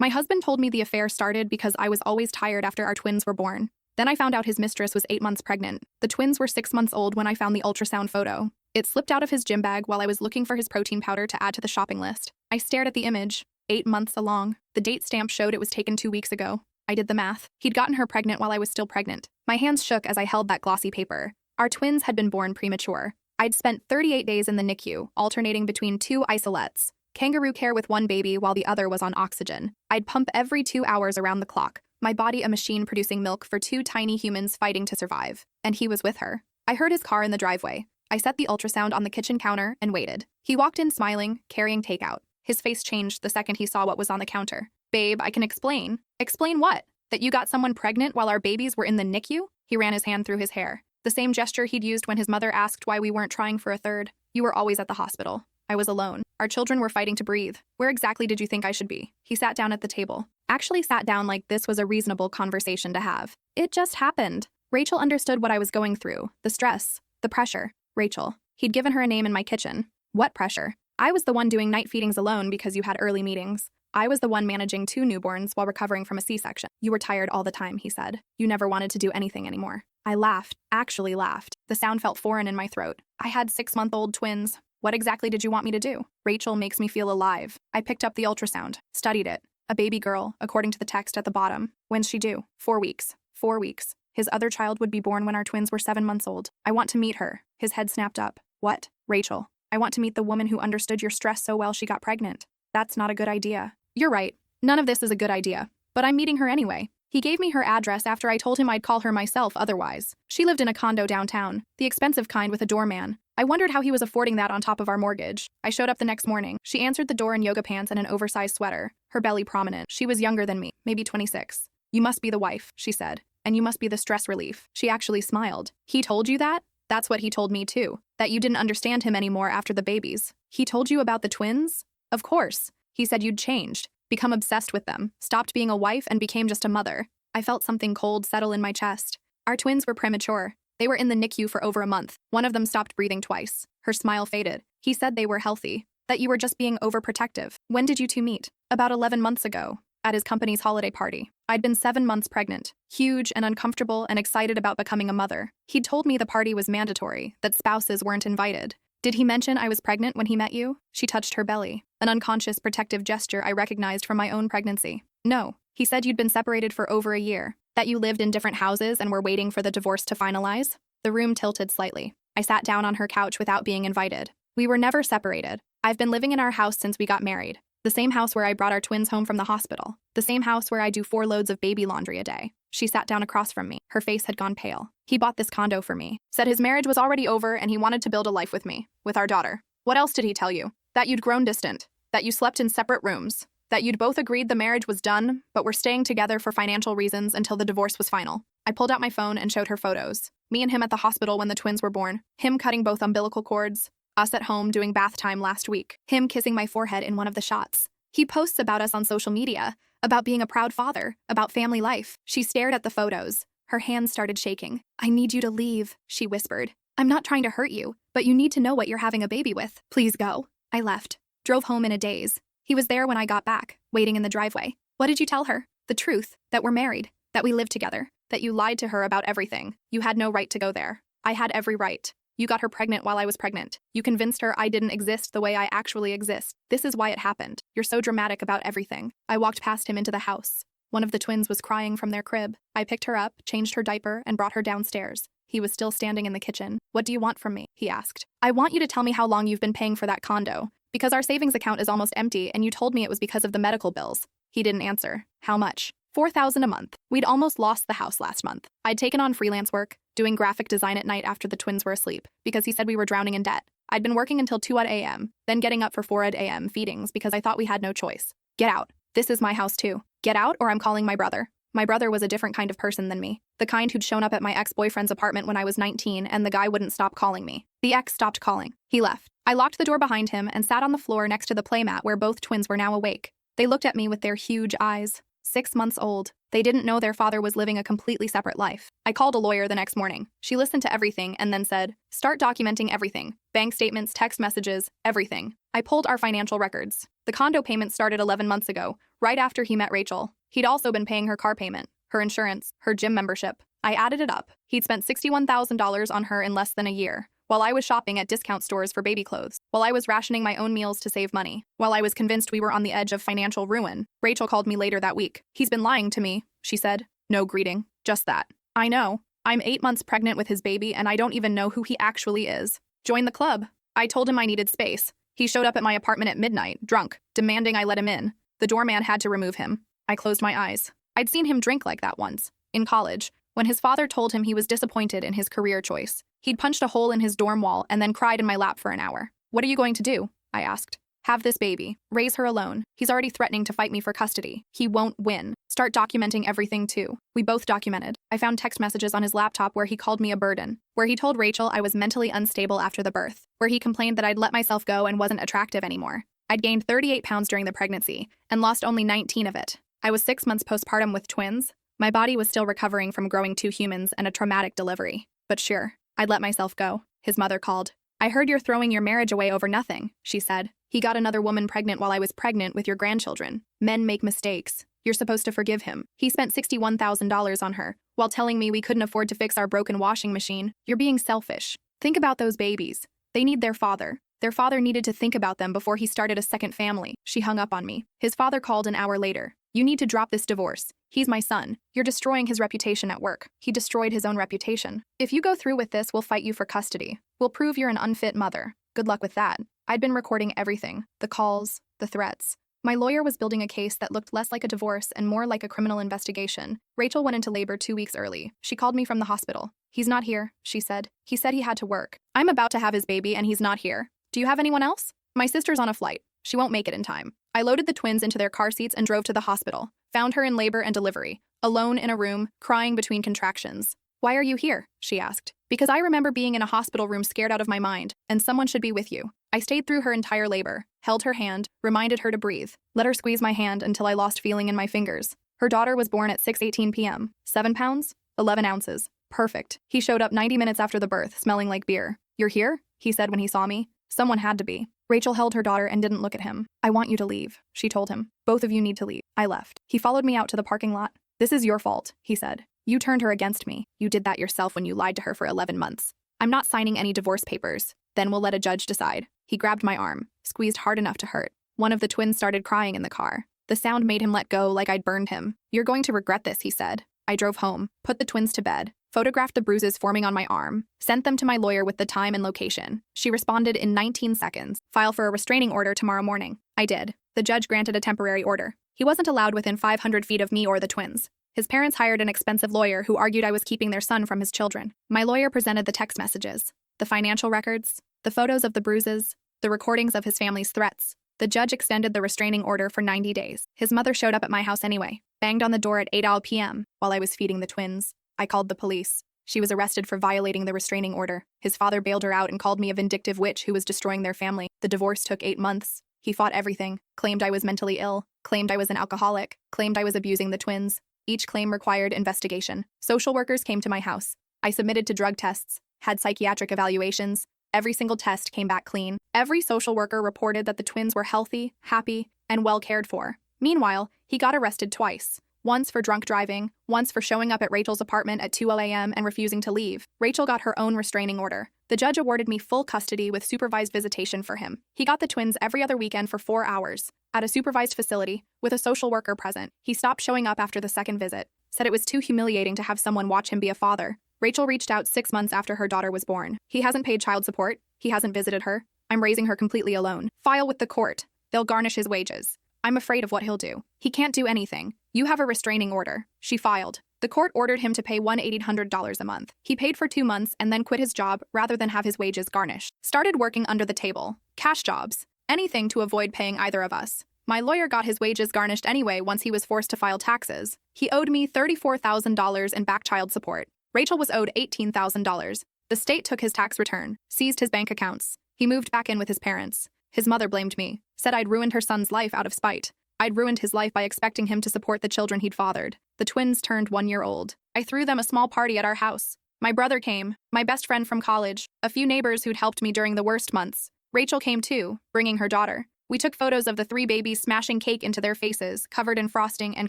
My husband told me the affair started because I was always tired after our twins were born. Then I found out his mistress was 8 months pregnant. The twins were 6 months old when I found the ultrasound photo. It slipped out of his gym bag while I was looking for his protein powder to add to the shopping list. I stared at the image. 8 months along. The date stamp showed it was taken 2 weeks ago. I did the math. He'd gotten her pregnant while I was still pregnant. My hands shook as I held that glossy paper. Our twins had been born premature. I'd spent 38 days in the NICU, alternating between 2 isolettes. Kangaroo care with one baby while the other was on oxygen. I'd pump every 2 hours around the clock. My body a machine producing milk for 2 tiny humans fighting to survive. And he was with her. I heard his car in the driveway. I set the ultrasound on the kitchen counter and waited. He walked in smiling, carrying takeout. His face changed the second he saw what was on the counter. Babe, I can explain. Explain what? That you got someone pregnant while our babies were in the NICU? He ran his hand through his hair. The same gesture he'd used when his mother asked why we weren't trying for a third. You were always at the hospital. I was alone. Our children were fighting to breathe. Where exactly did you think I should be? He sat down at the table. Actually sat down like this was a reasonable conversation to have. It just happened. Rachel understood what I was going through. The stress. The pressure. Rachel. He'd given her a name in my kitchen. What pressure? I was the one doing night feedings alone because you had early meetings. I was the one managing 2 newborns while recovering from a C-section. You were tired all the time, he said. You never wanted to do anything anymore. I laughed. Actually laughed. The sound felt foreign in my throat. I had 6-month-old twins. What exactly did you want me to do? Rachel makes me feel alive. I picked up the ultrasound. Studied it. A baby girl, according to the text at the bottom. When's she due? 4 weeks. 4 weeks. His other child would be born when our twins were 7 months old. I want to meet her. His head snapped up. What? Rachel. I want to meet the woman who understood your stress so well she got pregnant. That's not a good idea. You're right. None of this is a good idea. But I'm meeting her anyway. He gave me her address after I told him I'd call her myself otherwise. She lived in a condo downtown, the expensive kind with a doorman. I wondered how he was affording that on top of our mortgage. I showed up the next morning. She answered the door in yoga pants and an oversized sweater, her belly prominent. She was younger than me, maybe 26. You must be the wife, she said. And you must be the stress relief. She actually smiled. He told you that? That's what he told me too. That you didn't understand him anymore after the babies. He told you about the twins? Of course. He said you'd changed, become obsessed with them, stopped being a wife and became just a mother. I felt something cold settle in my chest. Our twins were premature. They were in the NICU for over a month. One of them stopped breathing twice. Her smile faded. He said they were healthy, that you were just being overprotective. When did you two meet? About 11 months ago, at his company's holiday party. I'd been 7 months pregnant, huge and uncomfortable and excited about becoming a mother. He'd told me the party was mandatory, that spouses weren't invited. Did he mention I was pregnant when he met you? She touched her belly, an unconscious protective gesture I recognized from my own pregnancy. No. He said you'd been separated for over a year, that you lived in different houses and were waiting for the divorce to finalize. The room tilted slightly. I sat down on her couch without being invited. We were never separated. I've been living in our house since we got married. The same house where I brought our twins home from the hospital. The same house where I do 4 loads of baby laundry a day. She sat down across from me. Her face had gone pale. He bought this condo for me. Said his marriage was already over and he wanted to build a life with me, with our daughter. What else did he tell you? That you'd grown distant. That you slept in separate rooms. That you'd both agreed the marriage was done, but were staying together for financial reasons until the divorce was final. I pulled out my phone and showed her photos. Me and him at the hospital when the twins were born. Him cutting both umbilical cords. Us at home doing bath time last week. Him kissing my forehead in one of the shots. He posts about us on social media, about being a proud father, about family life. She stared at the photos. Her hands started shaking. I need you to leave, she whispered. I'm not trying to hurt you, but you need to know what you're having a baby with. Please go. I left. Drove home in a daze. He was there when I got back, waiting in the driveway. What did you tell her? The truth, that we're married, that we live together, that you lied to her about everything. You had no right to go there. I had every right. You got her pregnant while I was pregnant. You convinced her I didn't exist the way I actually exist. This is why it happened. You're so dramatic about everything. I walked past him into the house. One of the twins was crying from their crib. I picked her up, changed her diaper, and brought her downstairs. He was still standing in the kitchen. What do you want from me? He asked. I want you to tell me how long you've been paying for that condo. Because our savings account is almost empty and you told me it was because of the medical bills. He didn't answer. How much? $4,000 a month. We'd almost lost the house last month. I'd taken on freelance work, doing graphic design at night after the twins were asleep, because he said we were drowning in debt. I'd been working until 2 a.m., then getting up for 4 a.m. feedings because I thought we had no choice. Get out. This is my house too. Get out or I'm calling my brother. My brother was a different kind of person than me. The kind who'd shown up at my ex-boyfriend's apartment when I was 19 and the guy wouldn't stop calling me. The ex stopped calling. He left. I locked the door behind him and sat on the floor next to the playmat where both twins were now awake. They looked at me with their huge eyes. 6 months old. They didn't know their father was living a completely separate life. I called a lawyer the next morning. She listened to everything and then said, start documenting everything. Bank statements, text messages, everything. I pulled our financial records. The condo payment started 11 months ago, right after he met Rachel. He'd also been paying her car payment, her insurance, her gym membership. I added it up. He'd spent $61,000 on her in less than a year, while I was shopping at discount stores for baby clothes, while I was rationing my own meals to save money, while I was convinced we were on the edge of financial ruin. Rachel called me later that week. "He's been lying to me," she said. No greeting, just that. "I know. I'm 8 months pregnant with his baby and I don't even know who he actually is. Join the club." I told him I needed space. He showed up at my apartment at midnight, drunk, demanding I let him in. The doorman had to remove him. I closed my eyes. I'd seen him drink like that once, in college, when his father told him he was disappointed in his career choice. He'd punched a hole in his dorm wall and then cried in my lap for an hour. "What are you going to do?" I asked. "Have this baby. Raise her alone. He's already threatening to fight me for custody. He won't win. Start documenting everything too." We both documented. I found text messages on his laptop where he called me a burden, where he told Rachel I was mentally unstable after the birth, where he complained that I'd let myself go and wasn't attractive anymore. I'd gained 38 pounds during the pregnancy and lost only 19 of it. I was 6 months postpartum with twins. My body was still recovering from growing 2 humans and a traumatic delivery. But sure, I'd let myself go. His mother called. "I heard you're throwing your marriage away over nothing," she said. "He got another woman pregnant while I was pregnant with your grandchildren. Men make mistakes. You're supposed to forgive him. He spent $61,000 on her, while telling me we couldn't afford to fix our broken washing machine. You're being selfish. Think about those babies. They need their father. Their father needed to think about them before he started a second family." She hung up on me. His father called an hour later. "You need to drop this divorce. He's my son. You're destroying his reputation at work." He destroyed his own reputation. "If you go through with this, we'll fight you for custody. We'll prove you're an unfit mother." Good luck with that. I'd been recording everything, the calls, the threats. My lawyer was building a case that looked less like a divorce and more like a criminal investigation. Rachel went into labor 2 weeks early. She called me from the hospital. "He's not here," she said. "He said he had to work. I'm about to have his baby and he's not here. Do you have anyone else? My sister's on a flight. She won't make it in time." I loaded the twins into their car seats and drove to the hospital. Found her in labor and delivery, alone in a room, crying between contractions. "Why are you here?" she asked. "Because I remember being in a hospital room scared out of my mind, and someone should be with you." I stayed through her entire labor, held her hand, reminded her to breathe, let her squeeze my hand until I lost feeling in my fingers. Her daughter was born at 6:18 p.m. 7 pounds, 11 ounces. Perfect. He showed up 90 minutes after the birth, smelling like beer. "You're here?" he said when he saw me. Someone had to be. Rachel held her daughter and didn't look at him. "I want you to leave," she told him. "Both of you need to leave." I left. He followed me out to the parking lot. "This is your fault," he said. "You turned her against me. You did that yourself when you lied to her for 11 months. I'm not signing any divorce papers. Then we'll let a judge decide." He grabbed my arm, squeezed hard enough to hurt. One of the twins started crying in the car. The sound made him let go like I'd burned him. "You're going to regret this," he said. I drove home, put the twins to bed, photographed the bruises forming on my arm, sent them to my lawyer with the time and location. She responded in 19 seconds. "File for a restraining order tomorrow morning." I did. The judge granted a temporary order. He wasn't allowed within 500 feet of me or the twins. His parents hired an expensive lawyer who argued I was keeping their son from his children. My lawyer presented the text messages, the financial records, the photos of the bruises, the recordings of his family's threats. The judge extended the restraining order for 90 days. His mother showed up at my house anyway, banged on the door at 8 p.m. while I was feeding the twins. I called the police. She was arrested for violating the restraining order. His father bailed her out and called me a vindictive witch who was destroying their family. The divorce took 8 months. He fought everything, claimed I was mentally ill, claimed I was an alcoholic, claimed I was abusing the twins. Each claim required investigation. Social workers came to my house. I submitted to drug tests, had psychiatric evaluations. Every single test came back clean. Every social worker reported that the twins were healthy, happy, and well cared for. Meanwhile, he got arrested twice. Once for drunk driving, once for showing up at Rachel's apartment at 2 a.m. and refusing to leave. Rachel got her own restraining order. The judge awarded me full custody with supervised visitation for him. He got the twins every other weekend for 4 hours, at a supervised facility, with a social worker present. He stopped showing up after the second visit, said it was too humiliating to have someone watch him be a father. Rachel reached out 6 months after her daughter was born. He hasn't paid child support. He hasn't visited her. I'm raising her completely alone. File with the court. They'll garnish his wages. I'm afraid of what he'll do. He can't do anything. You have a restraining order. She filed. The court ordered him to pay $1,800 a month. He paid for 2 months and then quit his job rather than have his wages garnished. Started working under the table. Cash jobs. Anything to avoid paying either of us. My lawyer got his wages garnished anyway once he was forced to file taxes. He owed me $34,000 in back child support. Rachel was owed $18,000. The state took his tax return, seized his bank accounts. He moved back in with his parents. His mother blamed me, said I'd ruined her son's life out of spite. I'd ruined his life by expecting him to support the children he'd fathered. The twins turned 1 year old. I threw them a small party at our house. My brother came, my best friend from college, a few neighbors who'd helped me during the worst months. Rachel came too, bringing her daughter. We took photos of the 3 babies smashing cake into their faces, covered in frosting and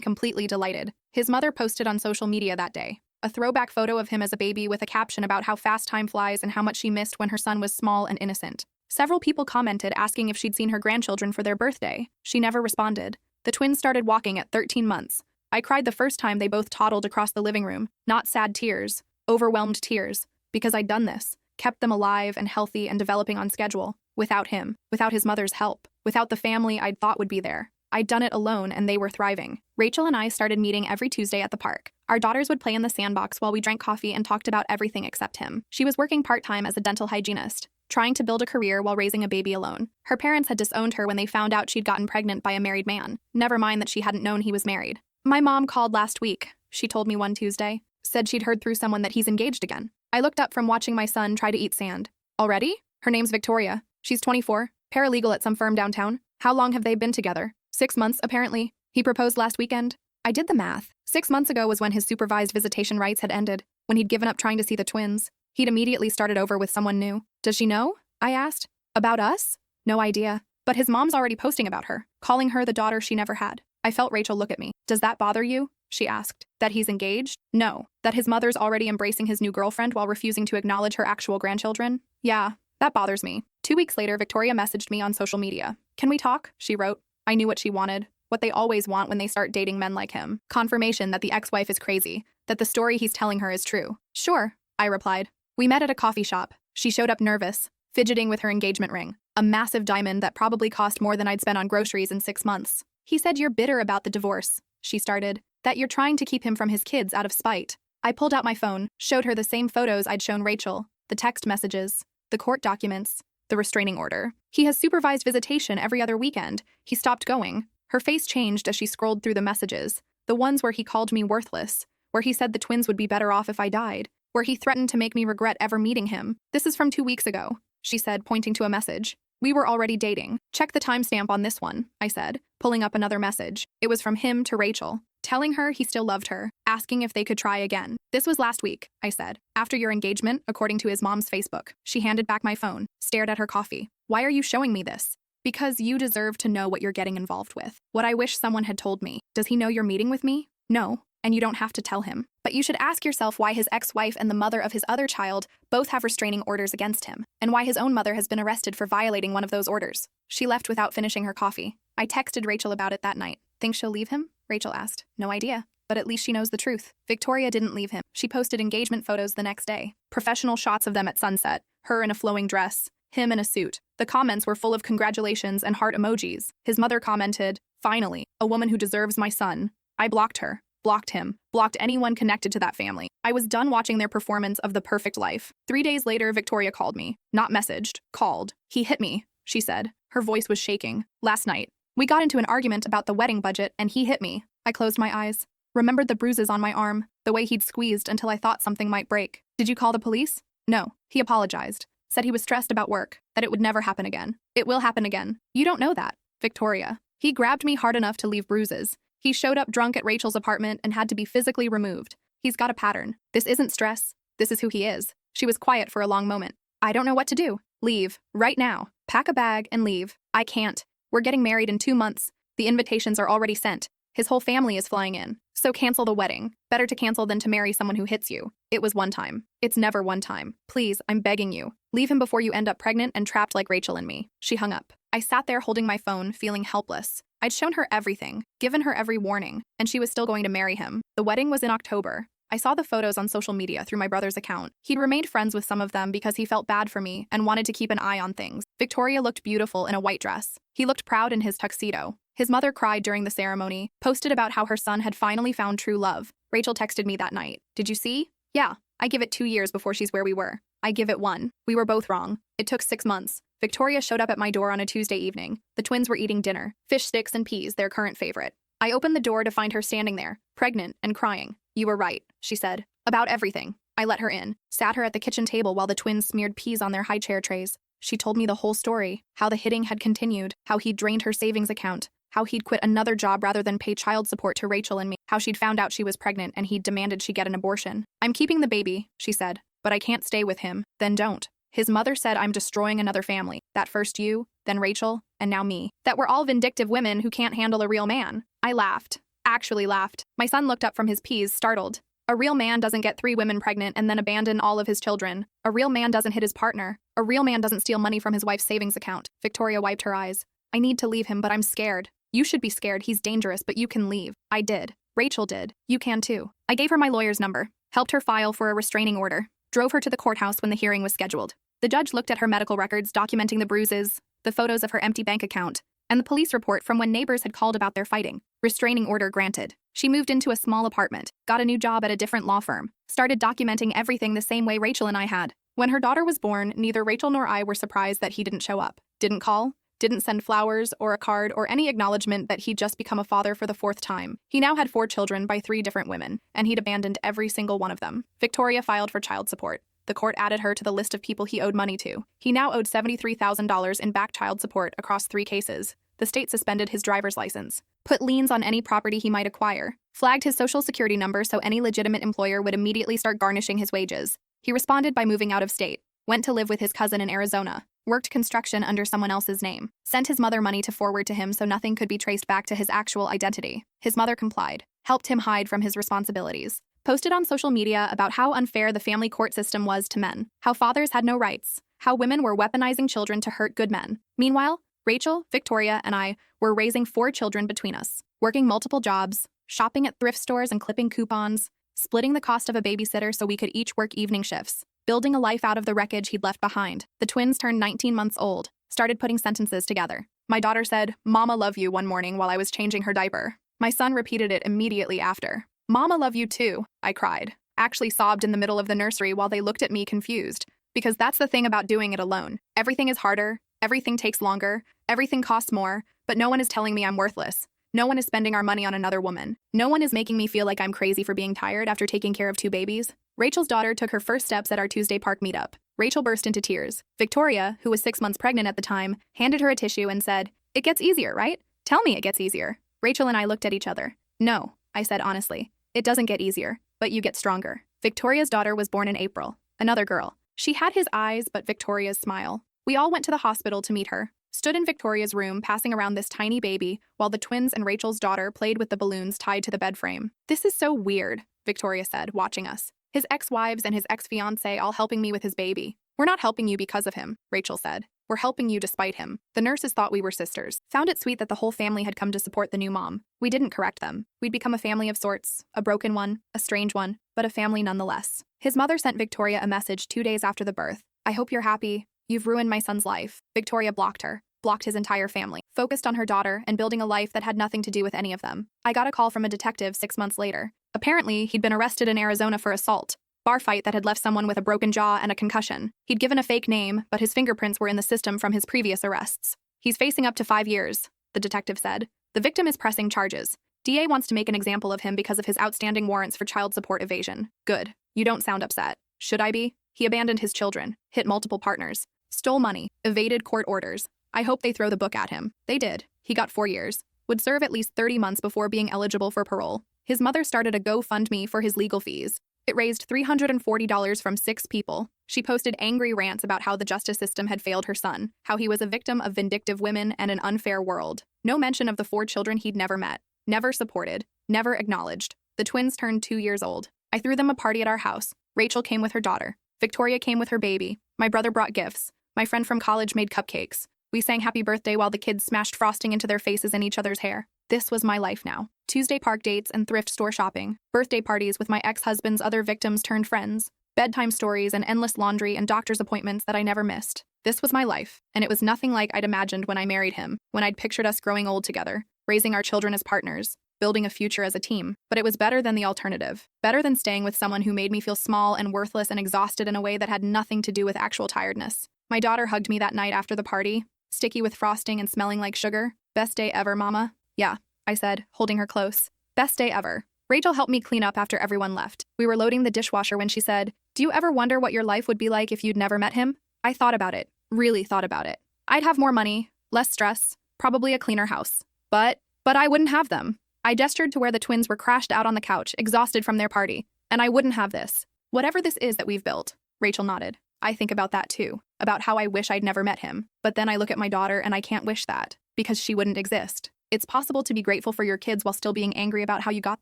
completely delighted. His mother posted on social media that day a throwback photo of him as a baby with a caption about how fast time flies and how much she missed when her son was small and innocent. Several people commented asking if she'd seen her grandchildren for their birthday. She never responded. The twins started walking at 13 months. I cried the first time they both toddled across the living room, not sad tears, overwhelmed tears, because I'd done this, kept them alive and healthy and developing on schedule, without him, without his mother's help, without the family I'd thought would be there. I'd done it alone and they were thriving. Rachel and I started meeting every Tuesday at the park. Our daughters would play in the sandbox while we drank coffee and talked about everything except him. She was working part-time as a dental hygienist, trying to build a career while raising a baby alone. Her parents had disowned her when they found out she'd gotten pregnant by a married man, never mind that she hadn't known he was married. My mom called last week, she told me one Tuesday, said she'd heard through someone that he's engaged again. I looked up from watching my son try to eat sand. Already? Her name's Victoria. She's 24, paralegal at some firm downtown. How long have they been together? 6 months, apparently. He proposed last weekend. I did the math. 6 months ago was when his supervised visitation rights had ended, when he'd given up trying to see the twins. He'd immediately started over with someone new. Does she know? I asked. About us? No idea. But his mom's already posting about her, calling her the daughter she never had. I felt Rachel look at me. Does that bother you? She asked. That he's engaged? No. That his mother's already embracing his new girlfriend while refusing to acknowledge her actual grandchildren? Yeah, that bothers me. 2 weeks later, Victoria messaged me on social media. Can we talk? She wrote. I knew what she wanted. What they always want when they start dating men like him. Confirmation that the ex-wife is crazy, that the story he's telling her is true. Sure, I replied. We met at a coffee shop. She showed up nervous, fidgeting with her engagement ring, a massive diamond that probably cost more than I'd spent on groceries in 6 months. He said you're bitter about the divorce, she started, that you're trying to keep him from his kids out of spite. I pulled out my phone, showed her the same photos I'd shown Rachel, the text messages, the court documents, the restraining order. He has supervised visitation every other weekend. He stopped going. Her face changed as she scrolled through the messages, the ones where he called me worthless, where he said the twins would be better off if I died, where he threatened to make me regret ever meeting him. This is from 2 weeks ago, she said, pointing to a message. We were already dating. Check the timestamp on this one, I said, pulling up another message. It was from him to Rachel, telling her he still loved her, asking if they could try again. This was last week, I said, after your engagement, according to his mom's Facebook. She handed back my phone, stared at her coffee. Why are you showing me this? Because you deserve to know what you're getting involved with. What I wish someone had told me. Does he know you're meeting with me? No, and you don't have to tell him. But you should ask yourself why his ex-wife and the mother of his other child both have restraining orders against him, and why his own mother has been arrested for violating one of those orders. She left without finishing her coffee. I texted Rachel about it that night. Think she'll leave him? Rachel asked. No idea. But at least she knows the truth. Victoria didn't leave him. She posted engagement photos the next day. Professional shots of them at sunset. Her in a flowing dress. Him in a suit. The comments were full of congratulations and heart emojis. His mother commented, finally, a woman who deserves my son. I blocked her, blocked him, blocked anyone connected to that family. I was done watching their performance of the perfect life. 3 days later, Victoria called me. Not messaged, called. He hit me, she said. Her voice was shaking. Last night. We got into an argument about the wedding budget and he hit me. I closed my eyes. Remembered the bruises on my arm, the way he'd squeezed until I thought something might break. Did you call the police? No. He apologized. Said he was stressed about work, that it would never happen again. It will happen again. You don't know that, Victoria. He grabbed me hard enough to leave bruises. He showed up drunk at Rachel's apartment and had to be physically removed. He's got a pattern. This isn't stress. This is who he is. She was quiet for a long moment. I don't know what to do. Leave. Right now. Pack a bag and leave. I can't. We're getting married in 2 months. The invitations are already sent. His whole family is flying in. So cancel the wedding. Better to cancel than to marry someone who hits you. It was one time. It's never one time. Please, I'm begging you. Leave him before you end up pregnant and trapped like Rachel and me. She hung up. I sat there holding my phone, feeling helpless. I'd shown her everything, given her every warning, and she was still going to marry him. The wedding was in October. I saw the photos on social media through my brother's account. He'd remained friends with some of them because he felt bad for me and wanted to keep an eye on things. Victoria looked beautiful in a white dress. He looked proud in his tuxedo. His mother cried during the ceremony, posted about how her son had finally found true love. Rachel texted me that night. Did you see? Yeah, I give it 2 years before she's where we were. I give it 1. We were both wrong. It took 6 months. Victoria showed up at my door on a Tuesday evening. The twins were eating dinner, fish sticks and peas, their current favorite. I opened the door to find her standing there, pregnant and crying. You were right, she said. About everything. I let her in, sat her at the kitchen table while the twins smeared peas on their high chair trays. She told me the whole story, how the hitting had continued, how he'd drained her savings account, how he'd quit another job rather than pay child support to Rachel and me, how she'd found out she was pregnant and he'd demanded she get an abortion. I'm keeping the baby, she said, but I can't stay with him. Then don't. His mother said I'm destroying another family. That first you, then Rachel, and now me. That we're all vindictive women who can't handle a real man. I laughed. Actually laughed. My son looked up from his peas, startled. A real man doesn't get 3 women pregnant and then abandon all of his children. A real man doesn't hit his partner. A real man doesn't steal money from his wife's savings account. Victoria wiped her eyes. I need to leave him, but I'm scared. You should be scared. He's dangerous, but you can leave. I did. Rachel did. You can too. I gave her my lawyer's number, helped her file for a restraining order, drove her to the courthouse when the hearing was scheduled. The judge looked at her medical records documenting the bruises, the photos of her empty bank account, and the police report from when neighbors had called about their fighting. Restraining order granted. She moved into a small apartment, got a new job at a different law firm, started documenting everything the same way Rachel and I had. When her daughter was born, neither Rachel nor I were surprised that he didn't show up, didn't call, didn't send flowers or a card or any acknowledgement that he'd just become a father for the 4th time. He now had 4 children by 3 different women, and he'd abandoned every single one of them. Victoria filed for child support. The court added her to the list of people he owed money to. He now owed $73,000 in back child support across 3 cases. The state suspended his driver's license, put liens on any property he might acquire, flagged his social security number so any legitimate employer would immediately start garnishing his wages. He responded by moving out of state, went to live with his cousin in Arizona, worked construction under someone else's name, sent his mother money to forward to him so nothing could be traced back to his actual identity. His mother complied, helped him hide from his responsibilities, posted on social media about how unfair the family court system was to men, how fathers had no rights, how women were weaponizing children to hurt good men. Meanwhile, Rachel, Victoria, and I were raising 4 children between us, working multiple jobs, shopping at thrift stores and clipping coupons, splitting the cost of a babysitter so we could each work evening shifts, building a life out of the wreckage he'd left behind. The twins turned 19 months old, started putting sentences together. My daughter said, "Mama love you," one morning while I was changing her diaper. My son repeated it immediately after. "Mama love you too," I cried. Actually sobbed in the middle of the nursery while they looked at me confused. Because that's the thing about doing it alone. Everything is harder, everything takes longer, everything costs more, but no one is telling me I'm worthless. No one is spending our money on another woman. No one is making me feel like I'm crazy for being tired after taking care of 2 babies. Rachel's daughter took her first steps at our Tuesday park meetup. Rachel burst into tears. Victoria, who was 6 months pregnant at the time, handed her a tissue and said, "It gets easier, right? Tell me it gets easier." Rachel and I looked at each other. "No," I said honestly. "It doesn't get easier, but you get stronger." Victoria's daughter was born in April. Another girl. She had his eyes, but Victoria's smile. We all went to the hospital to meet her, stood in Victoria's room passing around this tiny baby while the twins and Rachel's daughter played with the balloons tied to the bed frame. "This is so weird," Victoria said, watching us. "His ex-wives and his ex-fiancé all helping me with his baby." "We're not helping you because of him," Rachel said. "We're helping you despite him." The nurses thought we were sisters. Found it sweet that the whole family had come to support the new mom. We didn't correct them. We'd become a family of sorts, a broken one, a strange one, but a family nonetheless. His mother sent Victoria a message 2 days after the birth. "I hope you're happy. You've ruined my son's life." Victoria blocked her, blocked his entire family, focused on her daughter and building a life that had nothing to do with any of them. I got a call from a detective 6 months later. Apparently, he'd been arrested in Arizona for assault. Bar fight that had left someone with a broken jaw and a concussion. He'd given a fake name, but his fingerprints were in the system from his previous arrests. "He's facing up to 5 years, the detective said. "The victim is pressing charges. DA wants to make an example of him because of his outstanding warrants for child support evasion." "Good. You don't sound upset." "Should I be?" He abandoned his children, hit multiple partners, stole money, evaded court orders. I hope they throw the book at him. They did. He got 4 years. Would serve at least 30 months before being eligible for parole. His mother started a GoFundMe for his legal fees. It raised $340 from 6 people. She posted angry rants about how the justice system had failed her son, how he was a victim of vindictive women and an unfair world. No mention of the 4 children he'd never met, never supported, never acknowledged. The twins turned 2 years old. I threw them a party at our house. Rachel came with her daughter. Victoria came with her baby. My brother brought gifts. My friend from college made cupcakes. We sang happy birthday while the kids smashed frosting into their faces and each other's hair. This was my life now. Tuesday park dates and thrift store shopping. Birthday parties with my ex-husband's other victims turned friends. Bedtime stories and endless laundry and doctor's appointments that I never missed. This was my life, and it was nothing like I'd imagined when I married him, when I'd pictured us growing old together, raising our children as partners, building a future as a team. But it was better than the alternative. Better than staying with someone who made me feel small and worthless and exhausted in a way that had nothing to do with actual tiredness. My daughter hugged me that night after the party, sticky with frosting and smelling like sugar. "Best day ever, Mama." "Yeah," I said, holding her close. "Best day ever." Rachel helped me clean up after everyone left. We were loading the dishwasher when she said, "Do you ever wonder what your life would be like if you'd never met him?" I thought about it, really thought about it. I'd have more money, less stress, probably a cleaner house. But I wouldn't have them. I gestured to where the twins were crashed out on the couch, exhausted from their party. And I wouldn't have this. Whatever this is that we've built. Rachel nodded. I think about that too, about how I wish I'd never met him. But then I look at my daughter and I can't wish that, because she wouldn't exist. It's possible to be grateful for your kids while still being angry about how you got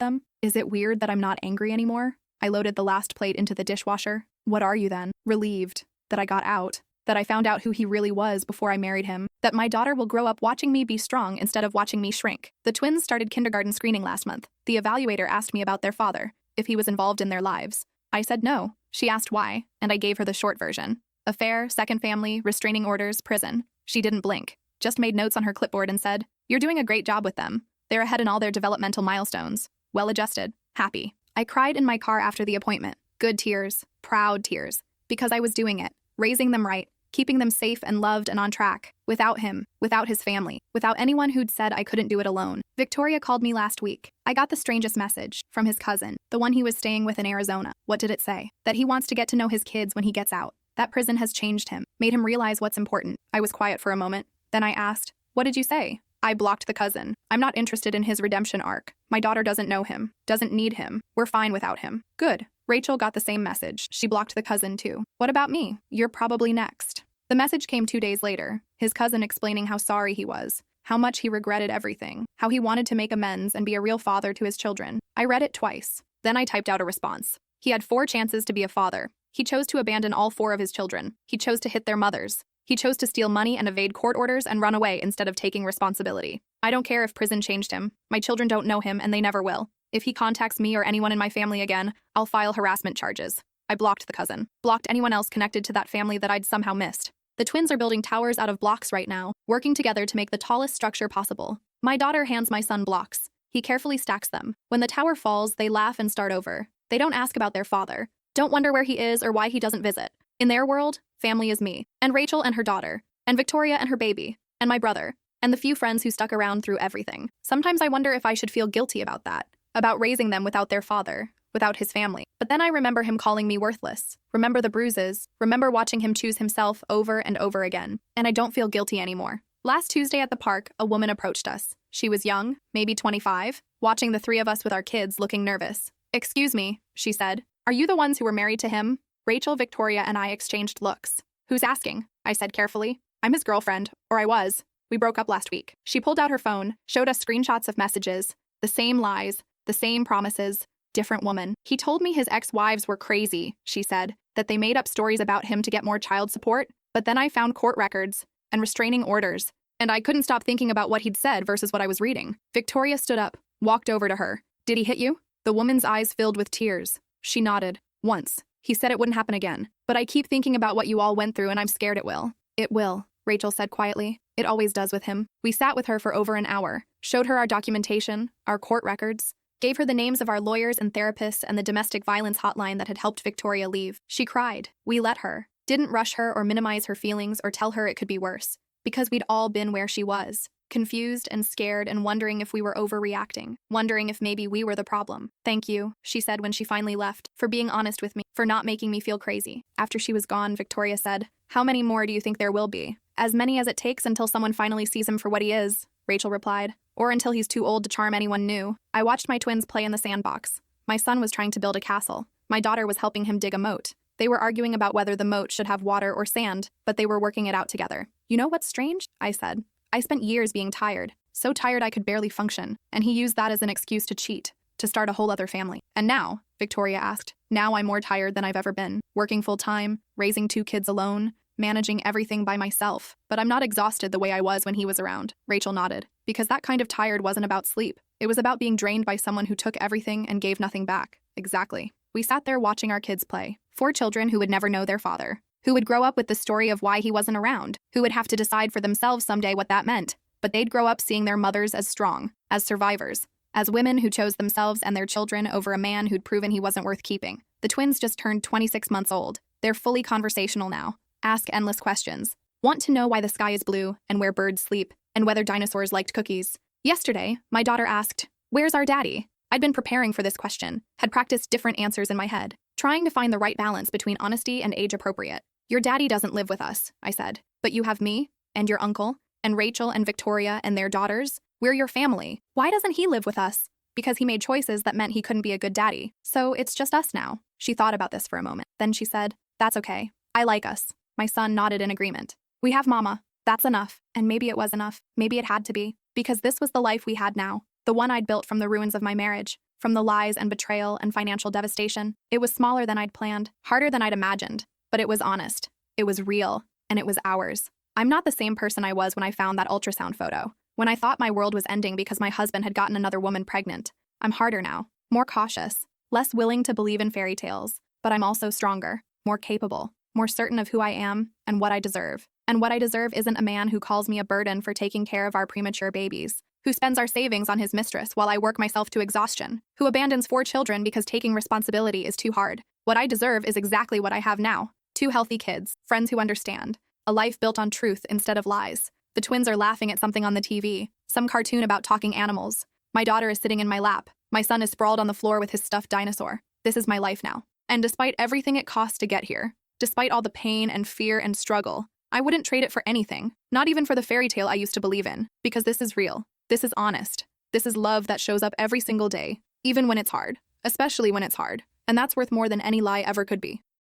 them. Is it weird that I'm not angry anymore? I loaded the last plate into the dishwasher. What are you then? Relieved that I got out, that I found out who he really was before I married him, that my daughter will grow up watching me be strong instead of watching me shrink. The twins started kindergarten screening last month. The evaluator asked me about their father, if he was involved in their lives. I said no. She asked why, and I gave her the short version. Affair, second family, restraining orders, prison. She didn't blink, just made notes on her clipboard and said, "You're doing a great job with them. They're ahead in all their developmental milestones. Well-adjusted. Happy." I cried in my car after the appointment. Good tears, proud tears, because I was doing it, raising them right, keeping them safe and loved and on track. Without him, without his family, without anyone who'd said I couldn't do it alone. Victoria called me last week. I got the strangest message from his cousin, the one he was staying with in Arizona. What did it say? That he wants to get to know his kids when he gets out. That prison has changed him, made him realize what's important. I was quiet for a moment. Then I asked, "What did you say?" I blocked the cousin. I'm not interested in his redemption arc. My daughter doesn't know him, doesn't need him. We're fine without him. Good. Rachel got the same message. She blocked the cousin too. What about me? You're probably next. The message came 2 days later, his cousin explaining how sorry he was, how much he regretted everything, how he wanted to make amends and be a real father to his children. I read it twice. Then I typed out a response. He had 4 chances to be a father. He chose to abandon all 4 of his children. He chose to hit their mothers. He chose to steal money and evade court orders and run away instead of taking responsibility. I don't care if prison changed him. My children don't know him and they never will. If he contacts me or anyone in my family again, I'll file harassment charges. I blocked the cousin. Blocked anyone else connected to that family that I'd somehow missed. The twins are building towers out of blocks right now, working together to make the tallest structure possible. My daughter hands my son blocks. He carefully stacks them. When the tower falls, they laugh and start over. They don't ask about their father. Don't wonder where he is or why he doesn't visit. In their world, family is me, and Rachel and her daughter, and Victoria and her baby, and my brother, and the few friends who stuck around through everything. Sometimes I wonder if I should feel guilty about that, about raising them without their father, without his family. But then I remember him calling me worthless, remember the bruises, remember watching him choose himself over and over again, and I don't feel guilty anymore. Last Tuesday at the park, a woman approached us. She was young, maybe 25, watching the 3 of us with our kids looking nervous. "Excuse me," she said. "Are you the ones who were married to him?" Rachel, Victoria, and I exchanged looks. "Who's asking?" I said carefully. "I'm his girlfriend, or I was. We broke up last week." She pulled out her phone, showed us screenshots of messages. The same lies, the same promises, different woman. "He told me his ex-wives were crazy," she said, "that they made up stories about him to get more child support. But then I found court records and restraining orders, and I couldn't stop thinking about what he'd said versus what I was reading." Victoria stood up, walked over to her. "Did he hit you?" The woman's eyes filled with tears. She nodded. "Once. He said it wouldn't happen again. But I keep thinking about what you all went through and I'm scared it will." "It will," Rachel said quietly. "It always does with him." We sat with her for over an hour, showed her our documentation, our court records, gave her the names of our lawyers and therapists and the domestic violence hotline that had helped Victoria leave. She cried. We let her. Didn't rush her or minimize her feelings or tell her it could be worse. Because we'd all been where she was. Confused and scared and wondering if we were overreacting. Wondering if maybe we were the problem. "Thank you," she said when she finally left, "for being honest with me, for not making me feel crazy." After she was gone, Victoria said, "How many more do you think there will be?" "As many as it takes until someone finally sees him for what he is," Rachel replied. "Or until he's too old to charm anyone new." I watched my twins play in the sandbox. My son was trying to build a castle. My daughter was helping him dig a moat. They were arguing about whether the moat should have water or sand, but they were working it out together. "You know what's strange?" I said. "I spent years being tired, so tired I could barely function, and he used that as an excuse to cheat, to start a whole other family. And now," Victoria asked, "now I'm more tired than I've ever been, working full-time, raising 2 kids alone, managing everything by myself. But I'm not exhausted the way I was when he was around." Rachel nodded. "Because that kind of tired wasn't about sleep. It was about being drained by someone who took everything and gave nothing back." Exactly. We sat there watching our kids play. 4 children who would never know their father. Who would grow up with the story of why he wasn't around, who would have to decide for themselves someday what that meant. But they'd grow up seeing their mothers as strong, as survivors, as women who chose themselves and their children over a man who'd proven he wasn't worth keeping. The twins just turned 26 months old. They're fully conversational now. Ask endless questions. Want to know why the sky is blue and where birds sleep, and whether dinosaurs liked cookies. Yesterday, my daughter asked, "Where's our daddy?" I'd been preparing for this question, had practiced different answers in my head, trying to find the right balance between honesty and age-appropriate. "Your daddy doesn't live with us," I said. "But you have me, and your uncle, and Rachel and Victoria and their daughters. We're your family. Why doesn't he live with us?" "Because he made choices that meant he couldn't be a good daddy. So it's just us now." She thought about this for a moment. Then she said, "That's okay. I like us. My son nodded in agreement. We have mama. That's enough. And maybe it was enough. Maybe it had to be. Because this was the life we had now. The one I'd built from the ruins of my marriage. From the lies and betrayal and financial devastation. It was smaller than I'd planned. Harder than I'd imagined. But it was honest. It was real. And it was ours. I'm not the same person I was when I found that ultrasound photo. When I thought my world was ending because my husband had gotten another woman pregnant. I'm harder now. More cautious. Less willing to believe in fairy tales. But I'm also stronger. More capable. More certain of who I am and what I deserve. And what I deserve isn't a man who calls me a burden for taking care of our premature babies, who spends our savings on his mistress while I work myself to exhaustion, who abandons 4 children because taking responsibility is too hard. What I deserve is exactly what I have now. 2 healthy kids, friends who understand, a life built on truth instead of lies. The twins are laughing at something on the TV, some cartoon about talking animals. My daughter is sitting in my lap. My son is sprawled on the floor with his stuffed dinosaur. This is my life now. And despite everything it cost to get here, despite all the pain and fear and struggle, I wouldn't trade it for anything, not even for the fairy tale I used to believe in, because this is real. This is honest. This is love that shows up every single day, even when it's hard, especially when it's hard. And that's worth more than any lie ever could be.